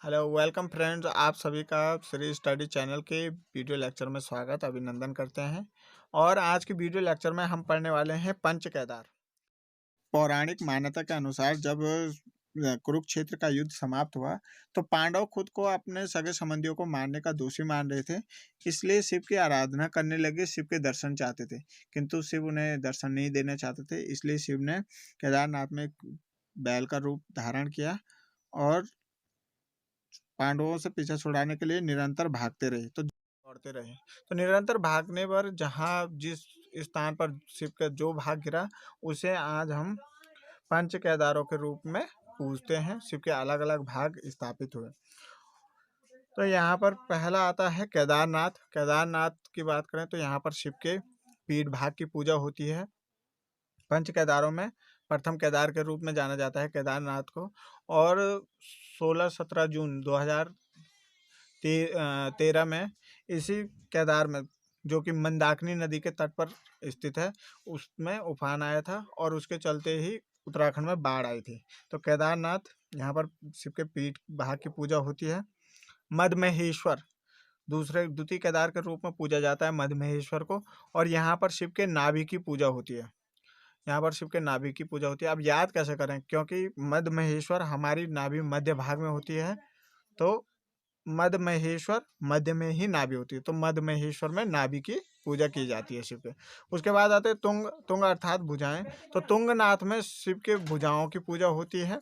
Hello welcome friends, आप सभी का श्री स्टडी चैनल के वीडियो लेक्चर में स्वागत अभिनंदन करते हैं। और आज की वीडियो लेक्चर में हम पढ़ने वाले हैं पंच केदार। पौराणिक मान्यता के अनुसार जब कुरुक्षेत्र का युद्ध समाप्त हुआ तो पांडव खुद को अपने सगे संबंधियों को मारने का दोषी मान रहे थे। इसलिए शिव की आराधना करने लगे, शिव के दर्शन चाहते थे, किंतु शिव उन्हें दर्शन नहीं देना चाहते थे। इसलिए शिव ने केदारनाथ में एक बैल का रूप धारण किया और पांडवों से पीछा छुड़ाने के लिए निरंतर भागते रहे, तो दौड़ते रहे। तो निरंतर भागने पर जहाँ जिस स्थान पर शिव का जो भाग गिरा, उसे आज हम पंच केदारों के रूप में पूजते हैं। शिव के अलग अलग भाग स्थापित हुए। तो यहाँ पर पहला आता है केदारनाथ। केदारनाथ की बात करें तो यहाँ पर शिव के पीठ भाग की पूजा होती है। पंच केदारों में प्रथम केदार के रूप में जाना जाता है केदारनाथ को। और 16-17 जून 2013 में इसी केदार में, जो कि मंदाकिनी नदी के तट पर स्थित है, उसमें उफान आया था और उसके चलते ही उत्तराखंड में बाढ़ आई थी। तो केदारनाथ, यहाँ पर शिव के पीठ भाग की पूजा होती है। मधमहेश्वर द्वितीय केदार के रूप में पूजा जाता है मधमहेश्वर को। और यहाँ पर शिव के नाभि की पूजा होती है। यहाँ पर शिव के नाभि की पूजा होती है। अब याद कैसे करें, क्योंकि मधमहेश्वर हमारी नाभि मध्य भाग में होती है, तो मधमहेश्वर मध्य में ही नाभि होती है, तो मधमहेश्वर में नाभि की पूजा की जाती है शिव के। उसके बाद आते हैं तुंग। तुंग अर्थात भुजाएं। तो तुंगनाथ में शिव के भुजाओं की पूजा होती है।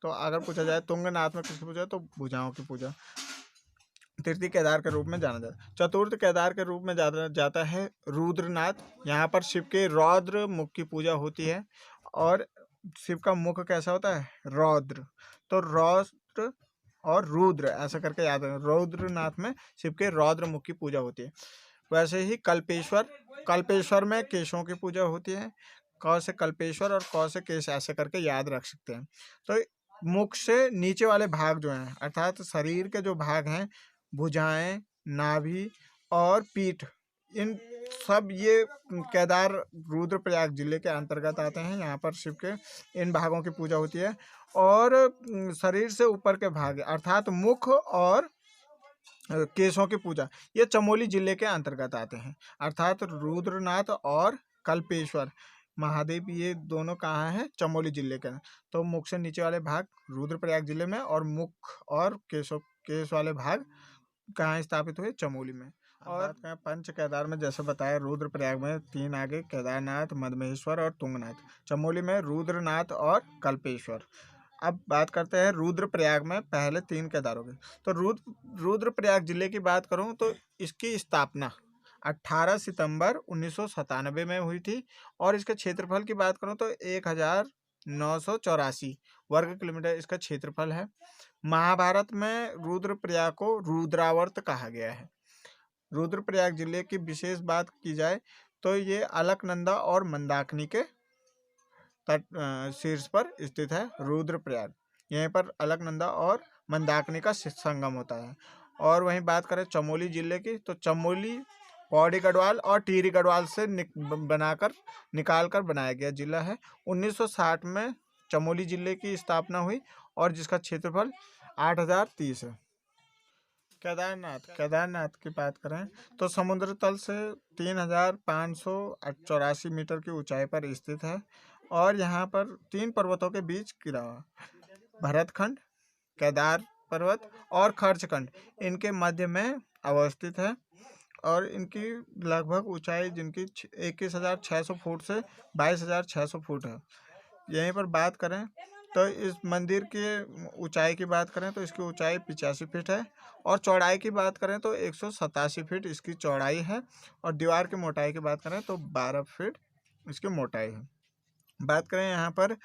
तो अगर पूछा जाए तुंगनाथ में किसकी पूजा, तो भुजाओं की पूजा। तृतीय केदार के रूप में जाना जाता है। चतुर्थ केदार के रूप में जाता है रुद्रनाथ। यहाँ पर शिव के रौद्र मुख की पूजा होती है। और शिव का मुख कैसा होता है, रौद्र। तो रौद्र और रुद्र ऐसा करके याद है। रुद्रनाथ में शिव के रौद्र मुख की पूजा होती है। वैसे ही कल्पेश्वर, कल्पेश्वर में केशों की पूजा होती है। क से कल्पेश्वर और क से केश ऐसे करके याद रख सकते हैं। तो मुख से नीचे वाले भाग जो हैं, अर्थात शरीर के जो भाग हैं, भुजाएं, नाभि और पीठ, इन सब ये केदार रुद्रप्रयाग जिले के अंतर्गत आते हैं। यहाँ पर शिव के इन भागों की पूजा होती है। और शरीर से ऊपर के भाग अर्थात मुख और केशों की पूजा ये चमोली जिले के अंतर्गत आते हैं। अर्थात रुद्रनाथ और कल्पेश्वर महादेव, ये दोनों कहाँ हैं, चमोली जिले के। तो मुख से नीचे वाले भाग रुद्रप्रयाग जिले में, और मुख और केश वाले भाग कहाँ स्थापित हुए, चमोली में। और पंच केदार में जैसे बताया, रुद्रप्रयाग में 3 आगे, केदारनाथ, मधमहेश्वर और तुंगनाथ। चमोली में रुद्रनाथ और कल्पेश्वर। अब बात करते हैं रुद्रप्रयाग में पहले 3 केदारों की। तो रुद्रप्रयाग जिले की बात करूं तो इसकी स्थापना 18 सितंबर 1997 में हुई थी। और इसके क्षेत्रफल की बात करूं तो 1984 वर्ग किलोमीटर इसका क्षेत्रफल है। महाभारत में रुद्रप्रयाग को रुद्रावर्त कहा गया है। रुद्रप्रयाग जिले की विशेष बात की जाए तो ये अलकनंदा और मंदाकिनी के तट शीर्ष पर स्थित है रुद्रप्रयाग। यहीं पर अलकनंदा और मंदाकिनी का संगम होता है। और वहीं बात करें चमोली जिले की, तो चमोली पौड़ी गढ़वाल और टिहरी गढ़वाल से निकालकर बनाया गया जिला है। 1960 में चमोली जिले की स्थापना हुई और जिसका क्षेत्रफल 8030 है। केदारनाथ की बात करें तो समुद्र तल से 3584 मीटर की ऊंचाई पर स्थित है। और यहाँ पर 3 पर्वतों के बीच गिरा हुआ, भरतखंड, केदार पर्वत और खर्चखंड, इनके मध्य में अवस्थित है। और इनकी लगभग ऊंचाई जिनकी 21,600 फुट से 22,600 फुट है। यहीं पर बात करें तो इस मंदिर के ऊंचाई की बात करें तो इसकी ऊंचाई 85 फीट है। और चौड़ाई की बात करें तो 187 फीट इसकी चौड़ाई है। और दीवार की मोटाई की बात करें तो 12 फीट इसकी मोटाई है। बात करें यहाँ पर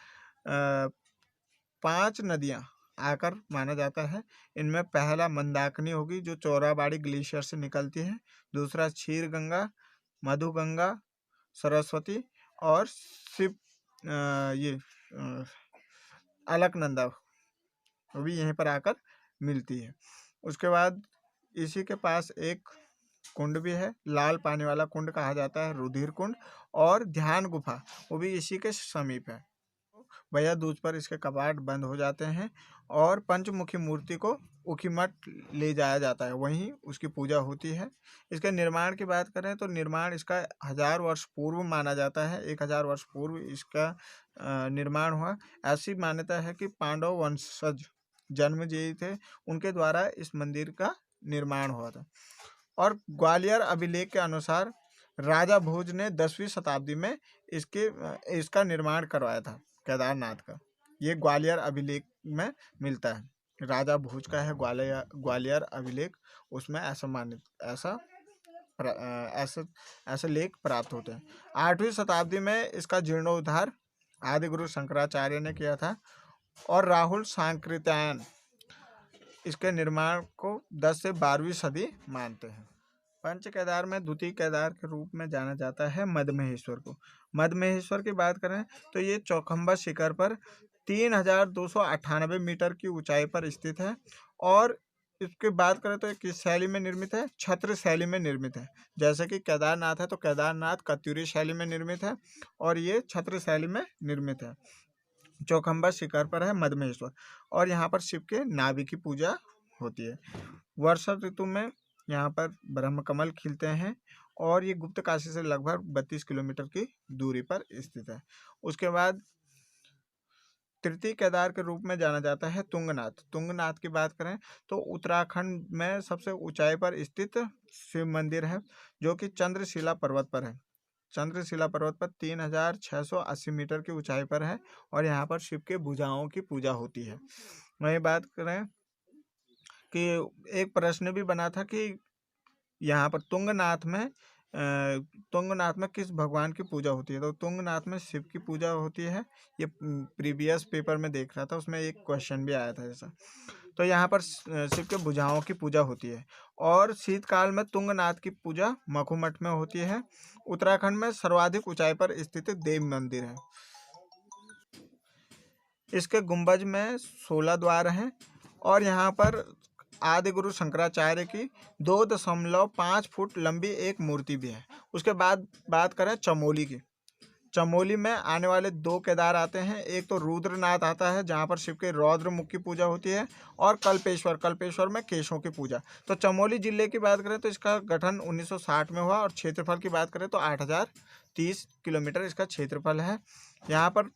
5 नदियाँ आकर माना जाता है। इनमें पहला मंदाकिनी होगी, जो चौराबाड़ी ग्लेशियर से निकलती है। दूसरा क्षीर गंगा, मधु गंगा, सरस्वती और शिव ये अलकनंदा, वो भी यहीं पर आकर मिलती है। उसके बाद इसी के पास एक कुंड भी है, लाल पानी वाला कुंड कहा जाता है, रुधिर कुंड। और ध्यान गुफा, वो भी इसी के समीप है। भैया दूज पर इसके कपाट बंद हो जाते हैं और पंचमुखी मूर्ति को ऊखीमठ ले जाया जाता है, वहीं उसकी पूजा होती है। इसके निर्माण की बात करें तो निर्माण इसका 1000 वर्ष पूर्व माना जाता है, 1000 वर्ष पूर्व इसका निर्माण हुआ। ऐसी मान्यता है कि पांडव वंशज जन्मेजयी थे, उनके द्वारा इस मंदिर का निर्माण हुआ था। और ग्वालियर अभिलेख के अनुसार राजा भोज ने 10वीं शताब्दी में इसका निर्माण करवाया था केदारनाथ का। ये ग्वालियर अभिलेख में मिलता है, राजा भोज का है ग्वालियर अभिलेख, उसमें ऐसे लेख प्राप्त होते हैं। 8वीं शताब्दी में इसका जीर्णोद्धार आदि गुरु शंकराचार्य ने किया था और राहुल सांकृत्यायन इसके निर्माण को 10 से 12वीं सदी मानते हैं। पंच केदार में द्वितीय केदार के रूप में जाना जाता है मद्महेश्वर को। मद्महेश्वर की बात करें तो ये चौखंबा शिखर पर 3298 मीटर की ऊंचाई पर स्थित है और इसकी बात करें तो किस शैली में निर्मित है? छत्र शैली में निर्मित है। जैसे कि केदारनाथ है तो केदारनाथ कत्यूरी शैली में निर्मित है और ये छत्र शैली में निर्मित है। चौखंबा शिखर पर है मद्महेश्वर और यहाँ पर शिव के नाभि की पूजा होती है। वर्षा ऋतु में यहाँ पर ब्रह्मकमल खिलते हैं और ये गुप्त काशी से लगभग 32 किलोमीटर की दूरी पर स्थित है। उसके बाद तृतीय केदार के रूप में जाना जाता है तुंगनाथ। तुंगनाथ की बात करें तो उत्तराखंड में सबसे ऊंचाई पर स्थित शिव मंदिर है जो कि चंद्रशिला पर्वत पर है। चंद्रशिला पर्वत पर 3680 मीटर की ऊंचाई पर है और यहाँ पर शिव के भुजाओं की पूजा होती है। वही बात करें कि एक प्रश्न भी बना था कि यहाँ पर तुंगनाथ में किस भगवान की पूजा होती है, तो तुंगनाथ में शिव की पूजा होती है। ये प्रीवियस पेपर में देख रहा था, उसमें एक क्वेश्चन भी आया था ऐसा। तो यहाँ पर शिव के भुजाओं की पूजा होती है और शीतकाल में तुंगनाथ की पूजा मखूमठ में होती है। उत्तराखंड में सर्वाधिक ऊंचाई पर स्थित देव मंदिर है। इसके गुंबज में 16 द्वार हैं और यहाँ पर आदि गुरु शंकराचार्य की 2.5 फुट लंबी एक मूर्ति भी है। उसके बाद बात करें चमोली की। चमोली में आने वाले 2 केदार आते हैं, एक तो रुद्रनाथ आता है जहाँ पर शिव के रौद्र मुख की पूजा होती है और कल्पेश्वर में केशों की पूजा। तो चमोली जिले की बात करें तो इसका गठन 1960 में हुआ और क्षेत्रफल की बात करें तो 8030 किलोमीटर इसका क्षेत्रफल है। यहाँ पर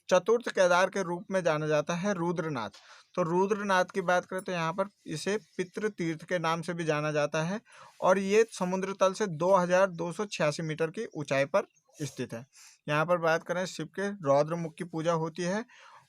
चतुर्थ केदार के रूप में जाना जाता है रुद्रनाथ। तो रुद्रनाथ की बात करें तो यहाँ पर इसे पितृ तीर्थ के नाम से भी जाना जाता है और ये समुद्र तल से 2286 मीटर की ऊंचाई पर स्थित है। यहाँ पर बात करें शिव के रौद्र मुख की पूजा होती है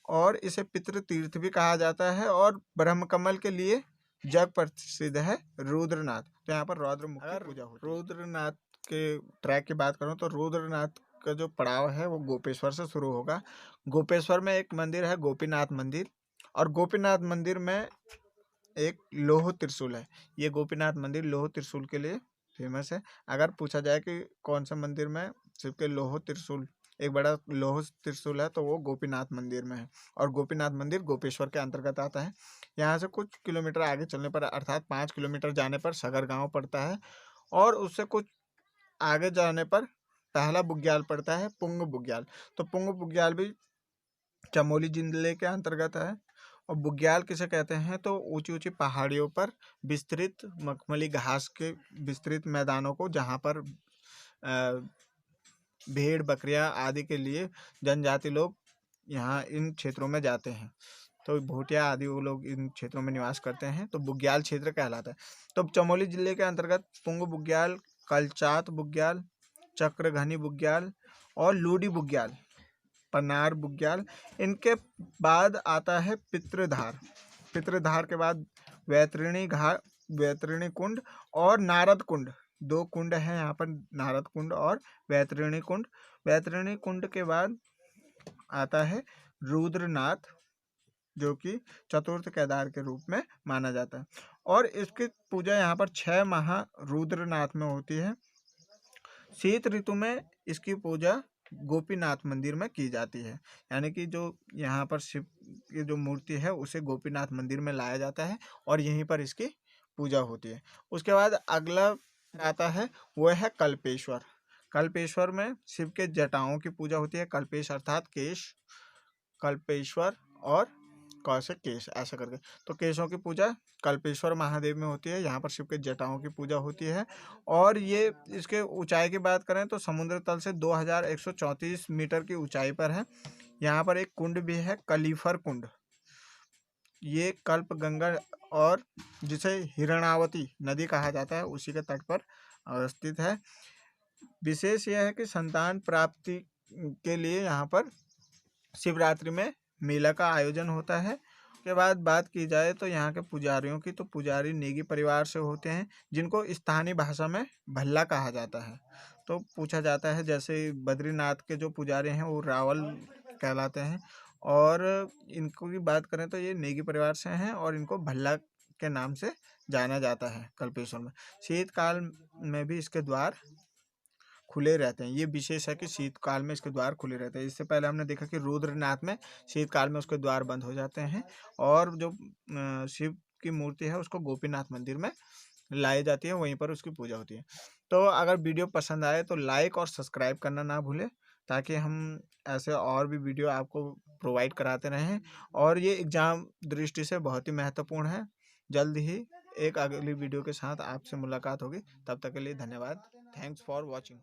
और इसे पितृ तीर्थ भी कहा जाता है और ब्रह्मकमल के लिए जग प्रसिद्ध है रुद्रनाथ। तो यहाँ पर रौद्र मुख की पूजा होती है। रुद्रनाथ के ट्रैक की बात करूँ तो रुद्रनाथ का जो पड़ाव है वो गोपेश्वर से शुरू होगा। गोपेश्वर में एक मंदिर है गोपीनाथ मंदिर और गोपीनाथ मंदिर में एक लोह त्रिशूल है। ये गोपीनाथ मंदिर लोह त्रिशूल के लिए फेमस है। अगर पूछा जाए कि कौन सा मंदिर में शिव के लोह त्रिशूल, एक बड़ा लोह त्रिशूल है, तो वो गोपीनाथ मंदिर में है और गोपीनाथ मंदिर गोपेश्वर के अंतर्गत आता है। यहाँ से कुछ किलोमीटर आगे चलने पर अर्थात 5 किलोमीटर जाने पर सगर गाँव पड़ता है और उससे कुछ आगे जाने पर पहला बुग्याल पड़ता है, पुंग बुग्याल। तो पुंग बुग्याल भी चमोली जिले के अंतर्गत है। और बुग्याल किसे कहते हैं तो ऊंची ऊंची पहाड़ियों पर विस्तृत मखमली घास के विस्तृत मैदानों को, जहाँ पर भेड़ बकरियां आदि के लिए जनजाति लोग यहाँ इन क्षेत्रों में जाते हैं। तो भोटिया आदि वो लोग इन क्षेत्रों में निवास करते हैं, तो बुग्याल क्षेत्र कहलाता है। तो चमोली जिले के अंतर्गत पुंग बुग्याल, कलचात बुग्याल, चक्रघनी बुग्याल और लूडी बुग्याल, पनार बुग्याल, इनके बाद आता है पितृधार। पितृधार के बाद वैतरणी कुंड और नारद कुंड, 2 कुंड हैं यहाँ पर, नारद कुंड और वैतरणी कुंड। वैतरणी कुंड के बाद आता है रुद्रनाथ जो कि चतुर्थ केदार के रूप में माना जाता है और इसकी पूजा यहाँ पर 6 माह रुद्रनाथ में होती है। शीत ऋतु में इसकी पूजा गोपीनाथ मंदिर में की जाती है, यानी कि जो यहाँ पर शिव की जो मूर्ति है उसे गोपीनाथ मंदिर में लाया जाता है और यहीं पर इसकी पूजा होती है। उसके बाद अगला आता है वो है कल्पेश्वर। कल्पेश्वर में शिव के जटाओं की पूजा होती है। कल्पेश अर्थात केश, कल्पेश्वर और कौशिक केश, ऐसा करके। तो केशों की पूजा कल्पेश्वर महादेव में होती है, यहाँ पर शिव के जटाओं की पूजा होती है। और ये इसके ऊंचाई की बात करें तो समुद्र तल से 2134 मीटर की ऊंचाई पर है। यहाँ पर एक कुंड भी है, कलीफर कुंड। ये कल्प गंगा और जिसे हिरणावती नदी कहा जाता है उसी के तट पर अवस्थित है। विशेष यह है कि संतान प्राप्ति के लिए यहाँ पर शिवरात्रि में मेला का आयोजन होता है। के बाद बात की जाए तो यहाँ के पुजारियों की, तो पुजारी नेगी परिवार से होते हैं, जिनको स्थानीय भाषा में भल्ला कहा जाता है। तो पूछा जाता है, जैसे बद्रीनाथ के जो पुजारी हैं वो रावल कहलाते हैं, और इनको की बात करें तो ये नेगी परिवार से हैं और इनको भल्ला के नाम से जाना जाता है कल्पेश्वर में। शीतकाल में भी इसके द्वार खुले रहते हैं। ये विशेष है कि शीतकाल में इसके द्वार खुले रहते हैं। इससे पहले हमने देखा कि रुद्रनाथ में शीतकाल में उसके द्वार बंद हो जाते हैं, और जो शिव की मूर्ति है उसको गोपीनाथ मंदिर में लाई जाती है, वहीं पर उसकी पूजा होती है। तो अगर वीडियो पसंद आए तो लाइक और सब्सक्राइब करना ना भूलें, ताकि हम ऐसे और भी वीडियो आपको प्रोवाइड कराते रहें। और ये एग्ज़ाम दृष्टि से बहुत ही महत्वपूर्ण है। जल्द ही एक अगली वीडियो के साथ आपसे मुलाकात होगी। तब तक के लिए धन्यवाद। Thanks for watching.